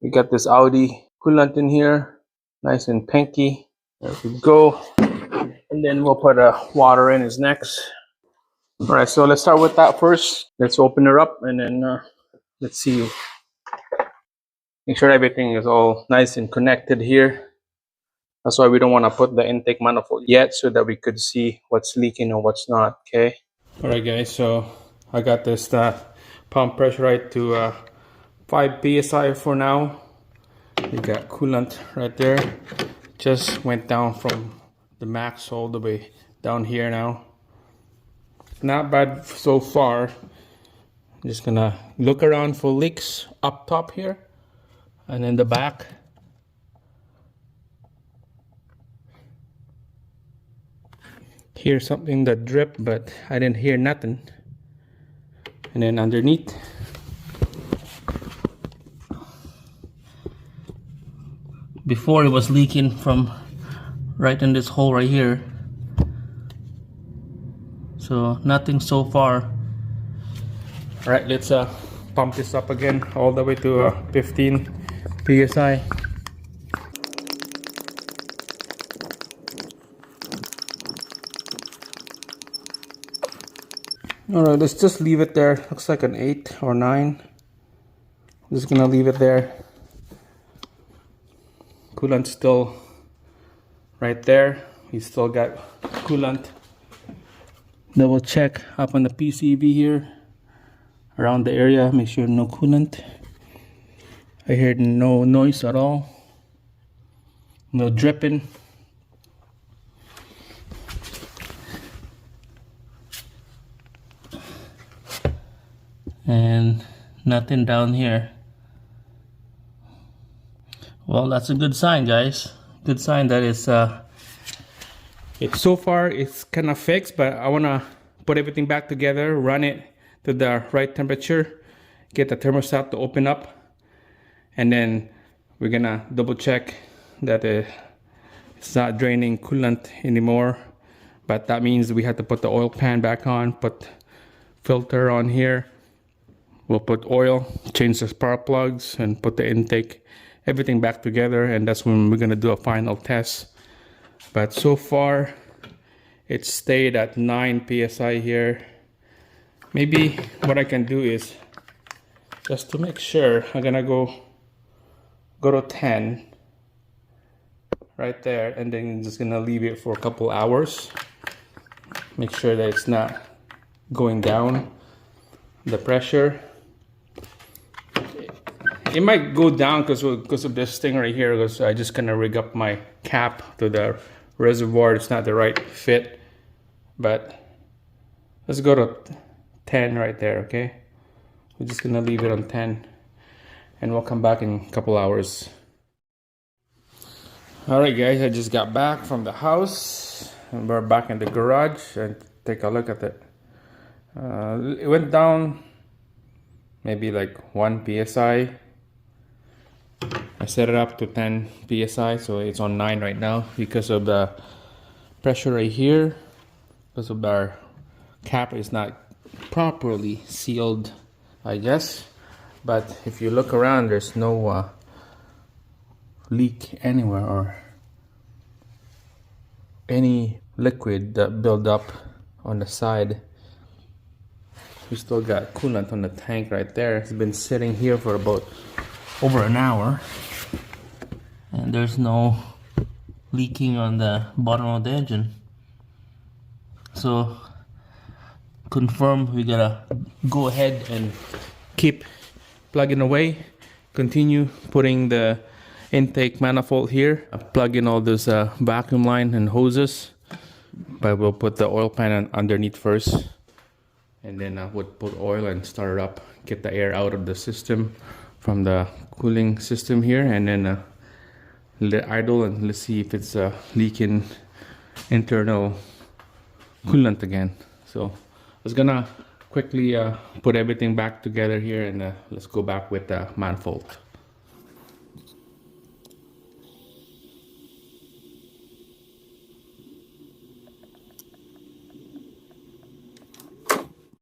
We got this Audi coolant in here, nice and pinky. There we go. And then we'll put water in is next. All right, so let's start with that first. Let's open her up and then let's see. Make sure everything is all nice and connected here. That's why we don't want to put the intake manifold yet, so that we could see what's leaking or what's not. Okay. All right, guys. So I got this pump pressure right to 5 psi for now. We got coolant right there. Just went down from the max all the way down here now. Not bad so far. Just gonna look around for leaks up top here and in the back. Hear something that dripped, but I didn't hear nothing. And then underneath, before it was leaking from right in this hole right here. So nothing so far. All right, let's pump this up again all the way to 15 psi. All right, let's just leave it there. Looks like an 8 or 9. Just gonna leave it there. Coolant still right there. We still got coolant. Double check up on the PCV here around the area, make sure no coolant. I heard no noise at all, no dripping. And nothing down here. Well, that's a good sign, guys. Good sign that it's so far it's kind of fixed, but I want to put everything back together, run it to the right temperature, get the thermostat to open up, and then we're gonna double check that it's not draining coolant anymore. But that means we have to put the oil pan back on, put filter on here. We'll put oil, change the spark plugs, and put the intake, everything back together, and that's when we're gonna do a final test. But so far it stayed at 9 psi here. Maybe what I can do is, just to make sure, I'm gonna go to 10 right there, and then just gonna leave it for a couple hours. Make sure that it's not going down, the pressure. It might go down because of this thing right here, because I just gonna rig up my cap to the reservoir. It's not the right fit, but let's go to 10 right there. Okay, we're just gonna leave it on 10 and we'll come back in a couple hours. All right, guys, I just got back from the house and we're back in the garage and take a look at it. It went down maybe like 1 psi. I set it up to 10 psi, so it's on 9 right now because of the pressure right here, because of our cap is not properly sealed, I guess. But if you look around, there's no leak anywhere or any liquid that build up on the side. We still got coolant on the tank right there. It's been sitting here for about over an hour, and there's no leaking on the bottom of the engine. So confirm, we gotta go ahead and keep plugging away, continue putting the intake manifold here, plug in all those vacuum line and hoses, but we'll put the oil pan underneath first, and then I would put oil and start it up, get the air out of the system from the cooling system here, and then let it idle and let's see if it's leaking internal coolant again. So I was gonna quickly put everything back together here, and let's go back with the manifold.